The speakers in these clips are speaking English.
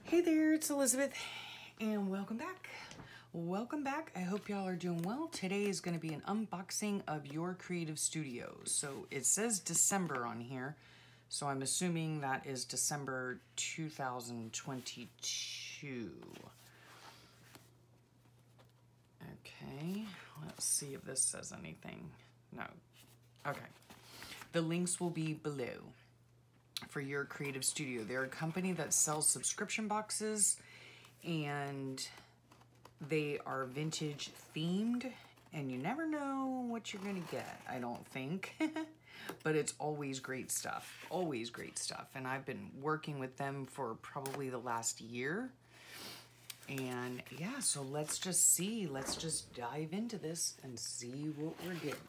Hey there, it's Elizabeth, and welcome back. Welcome back. I hope y'all are doing well. Today is going to be an unboxing of your creative studios. So it says December on here, so I'm assuming that is December 2022. Okay, let's see if this says anything. No. Okay. The links will be below for your creative studio. They're a company that sells subscription boxes, and they are vintage themed, and you never know what you're gonna get, I don't think. But it's always great stuff, always great stuff. And I've been working with them for probably the last year. And yeah, so let's just see, let's just dive into this and see what we're getting.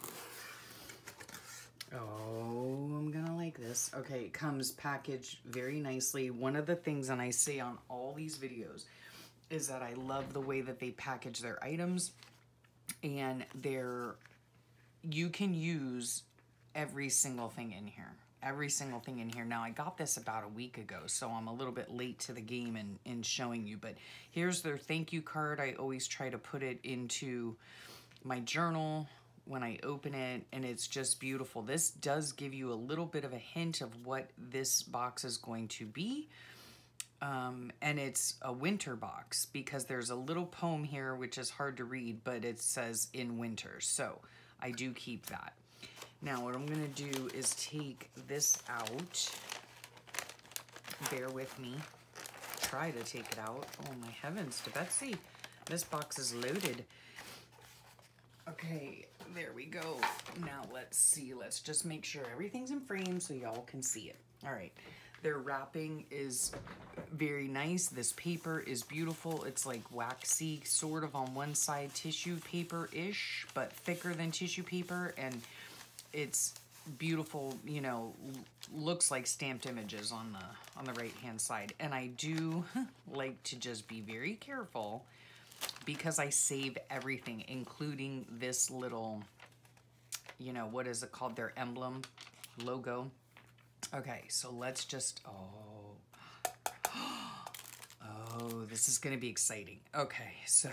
Oh, I'm gonna like this. Okay, it comes packaged very nicely. One of the things, and I say on all these videos, is that I love the way that they package their items, and you can use every single thing in here. Every single thing in here. Now, I got this about a week ago, so I'm a little bit late to the game in showing you, but here's their thank you card. I always try to put it into my journal when I open it, and it's just beautiful. This does give you a little bit of a hint of what this box is going to be. And it's a winter box because there's a little poem here which is hard to read, but it says in winter. So I do keep that. Now what I'm gonna do is take this out. Bear with me. Try to take it out. Oh my heavens to Betsy. This box is loaded. Okay, there we go. Now let's see. Let's just make sure everything's in frame so y'all can see it. All right. Their wrapping is very nice. This paper is beautiful. It's like waxy, sort of on one side, tissue paper-ish, but thicker than tissue paper. And it's beautiful, you know, looks like stamped images on the right-hand side. And I do like to just be very careful because I save everything, including this little, you know, what is it called? Their emblem, logo. Okay, so let's just, oh, this is gonna be exciting. Okay, so,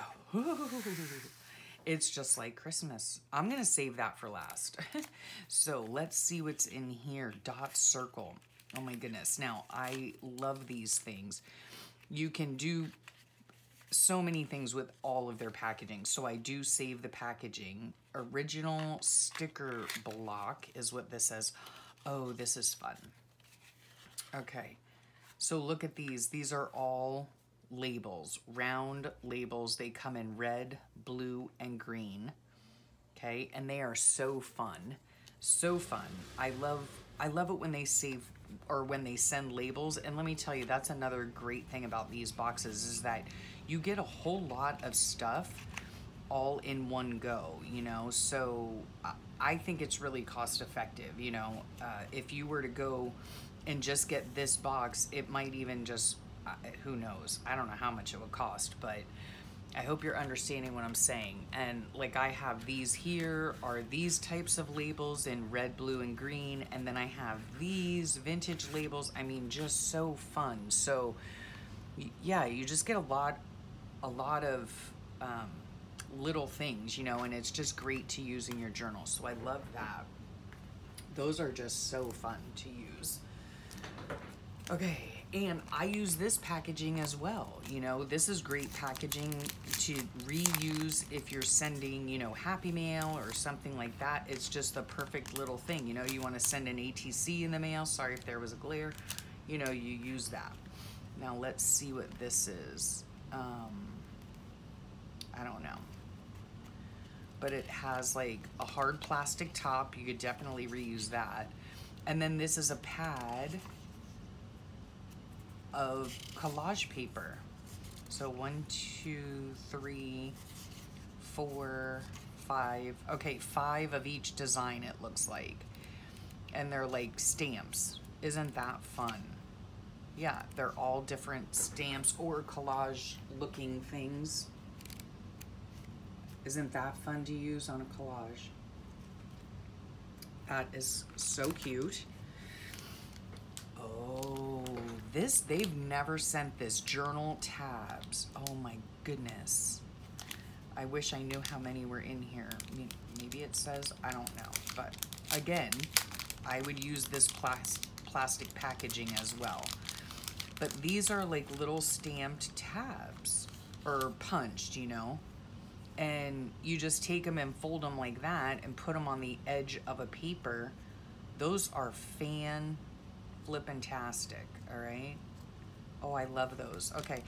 it's just like Christmas. I'm gonna save that for last. So let's see what's in here. Dot circle. Oh my goodness. Now, I love these things. You can do so many things with all of their packaging. So I do save the packaging. Original sticker block is what this says. Oh, this is fun. Okay, so look at these. These are all labels, round labels. They come in red, blue, and green. Okay, and they are so fun. So fun. I love it when they save or when they send labels. And let me tell you, that's another great thing about these boxes is that you get a whole lot of stuff all in one go, you know? So I think it's really cost effective, you know? If you were to go and just get this box, it might even just, who knows? I don't know how much it would cost, but I hope you're understanding what I'm saying. And like I have these here are these types of labels in red, blue, and green. And then I have these vintage labels. I mean, just so fun. So yeah, you just get a lot of little things, you know, and it's just great to use in your journal. So I love that. Those are just so fun to use. Okay, and I use this packaging as well. You know, this is great packaging to reuse if you're sending, you know, Happy Mail or something like that. It's just the perfect little thing. You know, you want to send an ATC in the mail. Sorry if there was a glare. You know, you use that. Now let's see what this is. I don't know. But it has like a hard plastic top. You could definitely reuse that. And then this is a pad of collage paper. So 1, 2, 3, 4, 5. Okay, 5 of each design it looks like. And they're like stamps. Isn't that fun? Yeah, they're all different stamps or collage looking things. Isn't that fun to use on a collage? That is so cute. Oh, they've never sent this journal tabs. Oh my goodness. I wish I knew how many were in here. Maybe it says, I don't know. But again, I would use this plastic packaging as well. But these are like little stamped tabs, or punched, you know. And you just take them and fold them like that and put them on the edge of a paper. Those are flippin-tastic, all right? Oh, I love those. Okay,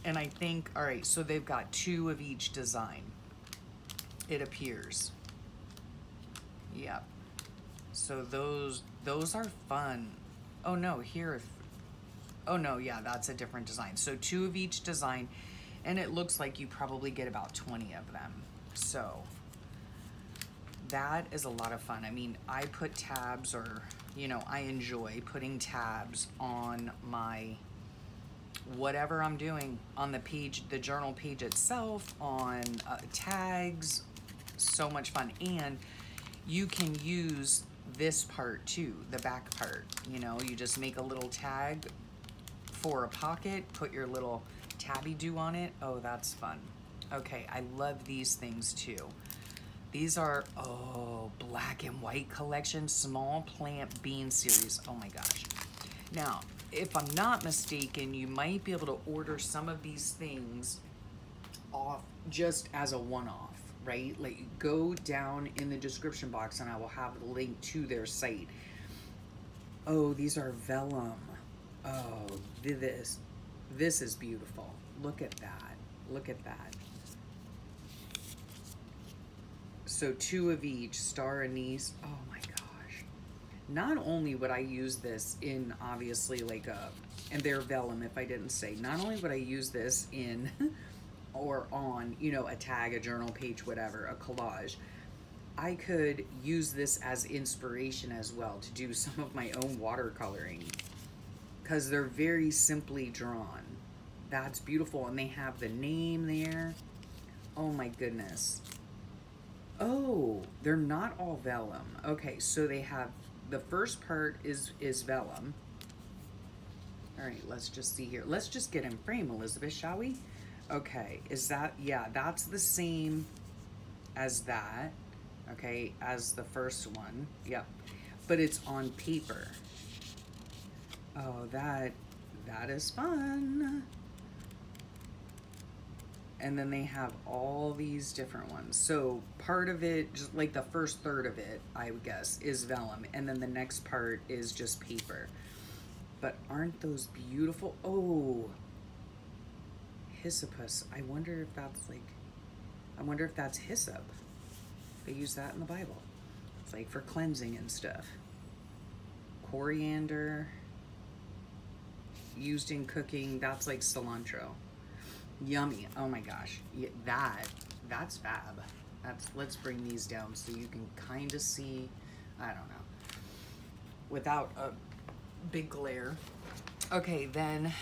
and I think, all right, so they've got 2 of each design, it appears. Yep. So those are fun. Oh no, here, oh no, yeah, that's a different design. So 2 of each design, and it looks like you probably get about 20 of them. So that is a lot of fun. I mean, I put tabs, or, you know, I enjoy putting tabs on my, whatever I'm doing, on the page, the journal page itself, on tags. So much fun. And you can use this part too, the back part. You know, you just make a little tag for a pocket, put your little tabby do on it. Oh, that's fun. Okay, I love these things too. These are, oh, black and white collection, small plant bean series. Oh my gosh. Now, if I'm not mistaken, you might be able to order some of these things off just as a one-off, right? Like, go down in the description box and I will have the link to their site. Oh, these are vellum. Oh, this is beautiful. Look at that. Look at that. So 2 of each, star anise. Oh my gosh. Not only would I use this in, obviously, like and they're vellum, if I didn't say, not only would I use this in or on, you know, a tag, a journal page, whatever, a collage, I could use this as inspiration as well to do some of my own watercoloring, because they're very simply drawn. That's beautiful. And they have the name there. Oh my goodness. Oh, they're not all vellum. Okay, so they have, the first part is vellum. All right, let's just see here. Let's just get in frame, Elizabeth, shall we? Okay, is that, yeah, that's the same as that, okay, as the first one. Yep, but it's on paper. Oh, that is fun. And then they have all these different ones. So part of it, just like the first third of it, I would guess, is vellum. And then the next part is just paper. But aren't those beautiful? Oh, hyssopus. I wonder if that's like, I wonder if that's hyssop. They use that in the Bible. It's like for cleansing and stuff. Coriander, used in cooking. That's like cilantro. Yummy. Oh my gosh. Yeah, that's fab. Let's bring these down so you can kind of see, I don't know, without a big glare. Okay, then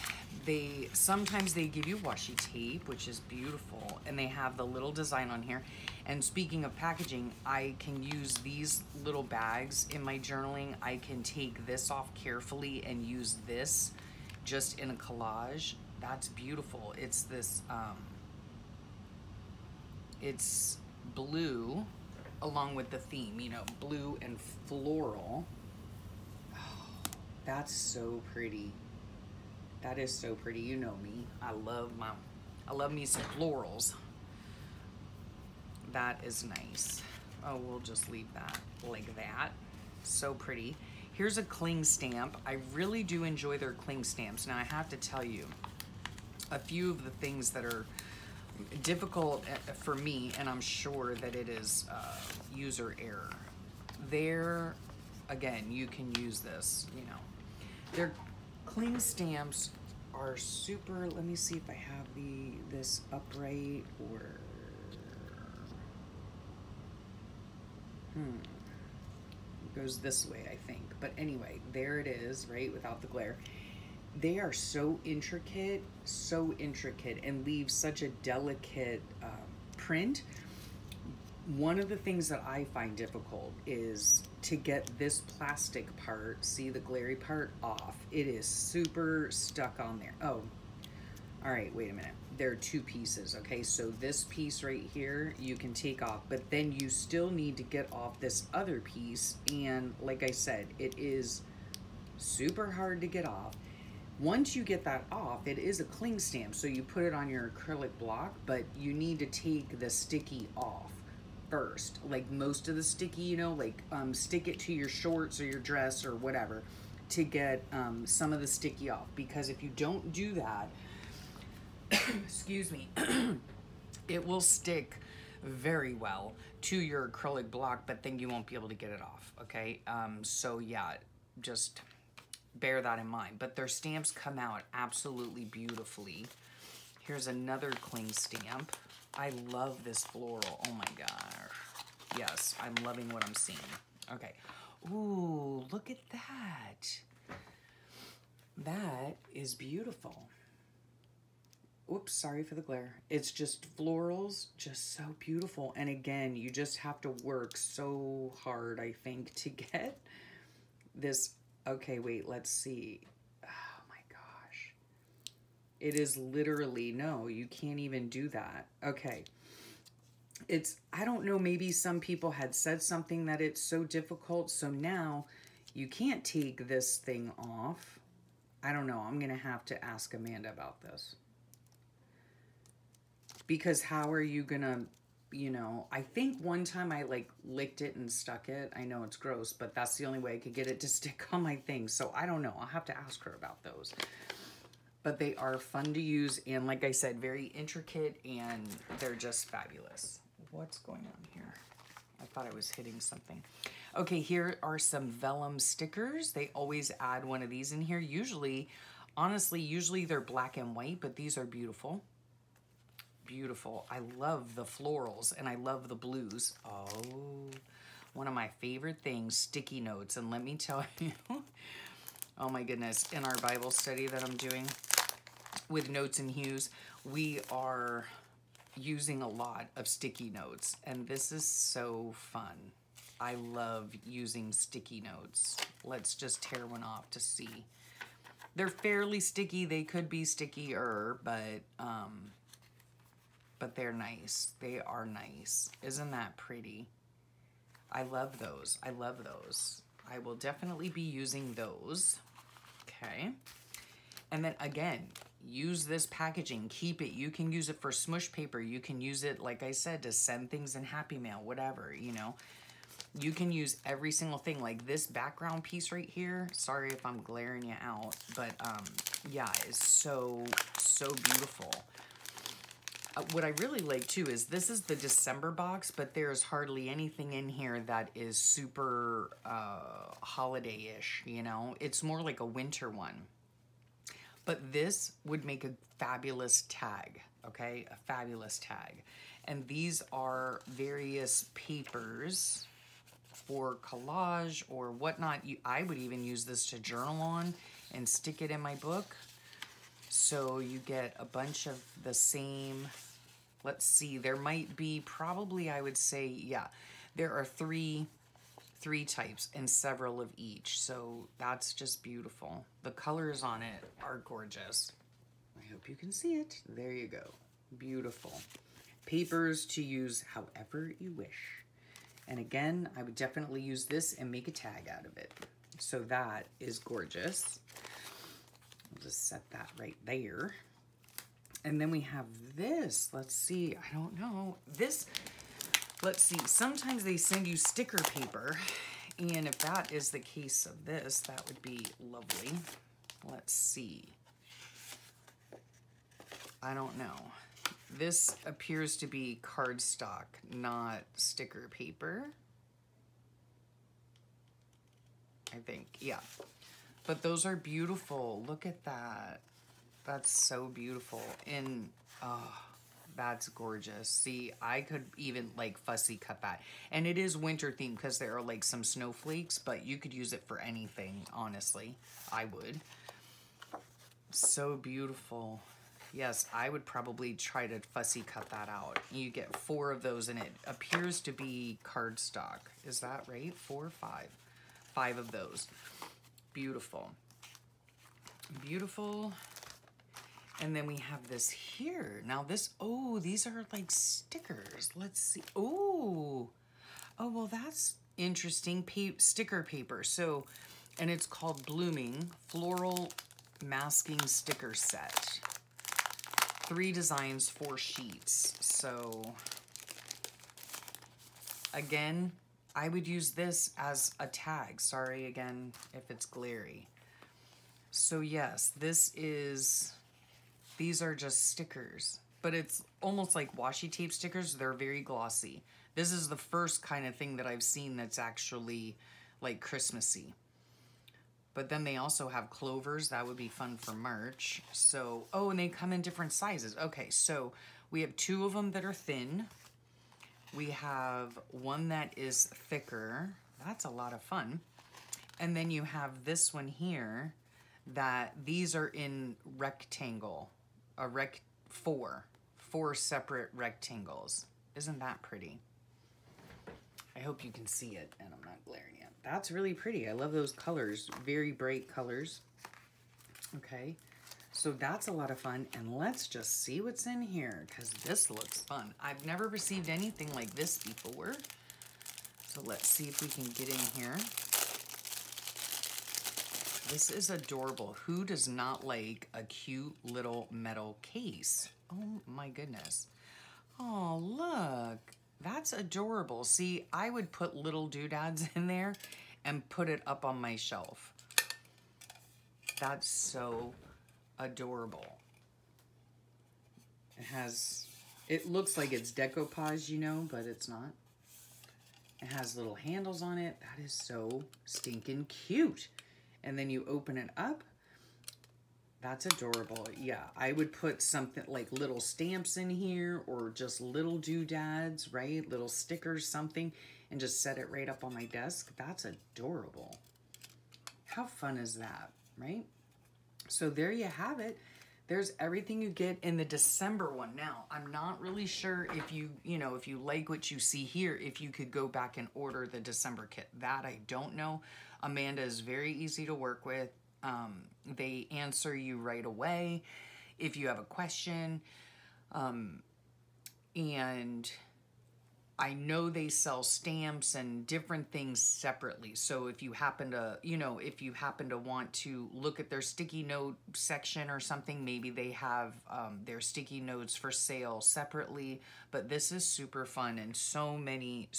sometimes they give you washi tape, which is beautiful, and they have the little design on here. And speaking of packaging, I can use these little bags in my journaling. I can take this off carefully and use this just in a collage. That's beautiful. It's this, it's blue along with the theme, you know, blue and floral. Oh, that's so pretty. That is so pretty. You know me. I love me some florals. That is nice. Oh, we'll just leave that like that. So pretty. Here's a cling stamp. I really do enjoy their cling stamps. Now I have to tell you, a few of the things that are difficult for me, and I'm sure that it is user error. There, again, you can use this, you know. Their cling stamps are super, let me see if I have this upright or, it goes this way, I think. But anyway, there it is, right, without the glare. They are so intricate, and leave such a delicate print. One of the things that I find difficult is to get this plastic part, see the glary part, off. It is super stuck on there. Oh, all right, wait a minute. There are two pieces, okay? So this piece right here, you can take off, but then you still need to get off this other piece. And like I said, it is super hard to get off. Once you get that off, it is a cling stamp, so you put it on your acrylic block, but you need to take the sticky off first. Like most of the sticky, you know, like stick it to your shorts or your dress or whatever to get some of the sticky off. Because if you don't do that, excuse me, it will stick very well to your acrylic block, but then you won't be able to get it off, okay? So yeah, just bear that in mind. But their stamps come out absolutely beautifully. Here's another cling stamp. I love this floral. Oh my gosh. Yes, I'm loving what I'm seeing. Okay. Ooh, look at that. That is beautiful. Oops, sorry for the glare. It's just florals, just so beautiful. And again, you just have to work so hard, I think, to get this. Okay, wait, let's see. Oh my gosh. It is literally, no, you can't even do that. Okay. It's, I don't know, maybe some people had said something that it's so difficult. So now you can't take this thing off. I don't know. I'm going to have to ask Amanda about this. Because how are you going to, you know, I think one time I like licked it and stuck it. I know it's gross, but that's the only way I could get it to stick on my thing. So I don't know. I'll have to ask her about those. But they are fun to use. And like I said, very intricate and they're just fabulous. What's going on here? I thought I was hitting something. Okay, here are some vellum stickers. They always add one of these in here. Usually, honestly, usually they're black and white, but these are beautiful. Beautiful. I love the florals and I love the blues. Oh, one of my favorite things, sticky notes. And let me tell you, oh my goodness, in our Bible study that I'm doing with Notes and Hues, we are using a lot of sticky notes and this is so fun. I love using sticky notes. Let's just tear one off to see. They're fairly sticky. They could be stickier, but they're nice. They are nice. Isn't that pretty? I love those. I love those. I will definitely be using those. Okay. And then again, use this packaging. Keep it. You can use it for Smoosh paper. You can use it, like I said, to send things in Happy Mail, whatever, you know. You can use every single thing. Like this background piece right here. Sorry if I'm glaring you out, but yeah, it's so, so beautiful. What I really like too is this is the December box, but there's hardly anything in here that is super holiday-ish, you know? It's more like a winter one. But this would make a fabulous tag, okay? A fabulous tag. And these are various papers for collage or whatnot. I would even use this to journal on and stick it in my book. So you get a bunch of the same. Let's see, there might be probably, I would say, yeah, there are three types and several of each. So that's just beautiful. The colors on it are gorgeous. I hope you can see it. There you go. Beautiful. Papers to use however you wish. And again, I would definitely use this and make a tag out of it. So that is gorgeous. I'll just set that right there. And then we have this. Let's see. I don't know. This, let's see. Sometimes they send you sticker paper. And if that is the case of this, that would be lovely. Let's see. I don't know. This appears to be cardstock, not sticker paper. I think, yeah. But those are beautiful. Look at that. That's so beautiful. And, oh, that's gorgeous. See, I could even, like, fussy cut that. And it is winter themed because there are, like, some snowflakes, but you could use it for anything, honestly. I would. So beautiful. Yes, I would probably try to fussy cut that out. You get 4 of those, and it appears to be cardstock. Is that right? 4 or 5? 5 of those. Beautiful. Beautiful. And then we have this here. Now this, oh, these are like stickers. Let's see. Oh, well, that's interesting. Sticker paper. So, and it's called Blooming Floral Masking Sticker Set. 3 designs, 4 sheets. So, again, I would use this as a tag. Sorry again if it's glary. So yes, these are just stickers, but it's almost like washi tape stickers. They're very glossy. This is the first kind of thing that I've seen that's actually like Christmassy. But then they also have clovers. That would be fun for March. So, oh, and they come in different sizes. Okay, so we have 2 of them that are thin. We have one that is thicker. That's a lot of fun. And then you have this one here that these are in rectangle. 4 separate rectangles. Isn't that pretty? I hope you can see it and I'm not glaring yet. That's really pretty. I love those colors. Very bright colors. Okay, so that's a lot of fun. And let's just see what's in here because this looks fun. I've never received anything like this before. So let's see if we can get in here. This is adorable. Who does not like a cute little metal case? Oh my goodness. Oh, look. That's adorable. See, I would put little doodads in there and put it up on my shelf. That's so adorable. It looks like it's decoupage, you know, but it's not. It has little handles on it. That is so stinking cute. And then you open it up. That's adorable. Yeah, I would put something like little stamps in here or just little doodads, right? Little stickers, something, and just set it right up on my desk. That's adorable. How fun is that, right? So there you have it. There's everything you get in the December one. Now, I'm not really sure if if you like what you see here, if you could go back and order the December kit. That I don't know. Amanda is very easy to work with. They answer you right away if you have a question. And I know they sell stamps and different things separately. So if you happen to, want to look at their sticky note section or something, maybe they have their sticky notes for sale separately. But this is super fun and so many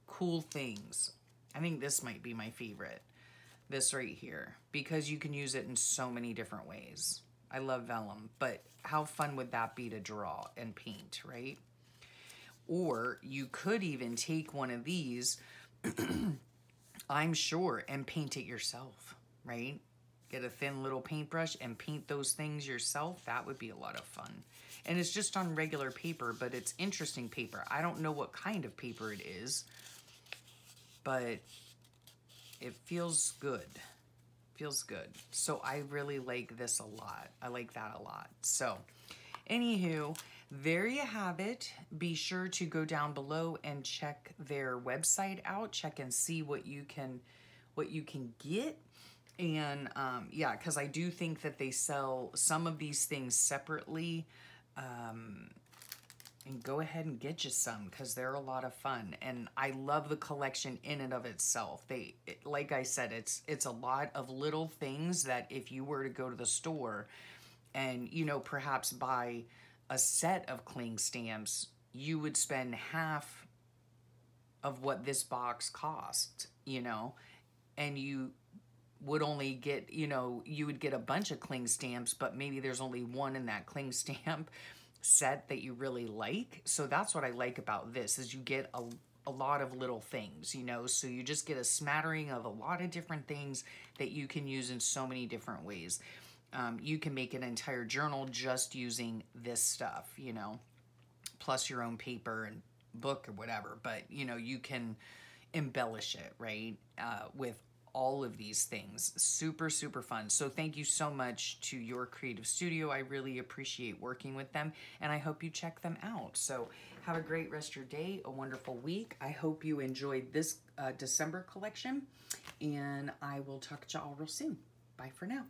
cool things. I think this might be my favorite. This right here, because you can use it in so many different ways. I love vellum, but how fun would that be to draw and paint, right? Or you could even take one of these, I'm sure, and paint it yourself, right? Get a thin little paintbrush and paint those things yourself. That would be a lot of fun. And it's just on regular paper, but it's interesting paper. I don't know what kind of paper it is, but it feels good. Feels good. So I really like this a lot. I like that a lot. So anywho, there you have it. Be sure to go down below and check their website out. Check and see what you can get. And yeah, because I do think that they sell some of these things separately. And go ahead and get you some because they're a lot of fun. And I love the collection in and of itself. Like I said, it's a lot of little things that if you were to go to the store and, perhaps buy a set of cling stamps, you would spend half of what this box cost, and you would only get, you would get a bunch of cling stamps, but maybe there's only one in that cling stamp set that you really like. So that's what I like about this is you get a lot of little things, so you just get a smattering of a lot of different things that you can use in so many different ways. You can make an entire journal just using this stuff, plus your own paper and book or whatever, but you can embellish it, right, with all of these things. Super, super fun. So thank you so much to your creative studio. I really appreciate working with them, and I hope you check them out. So have a great rest of your day, a wonderful week. I hope you enjoyed this December collection, and I will talk to y'all real soon. Bye for now.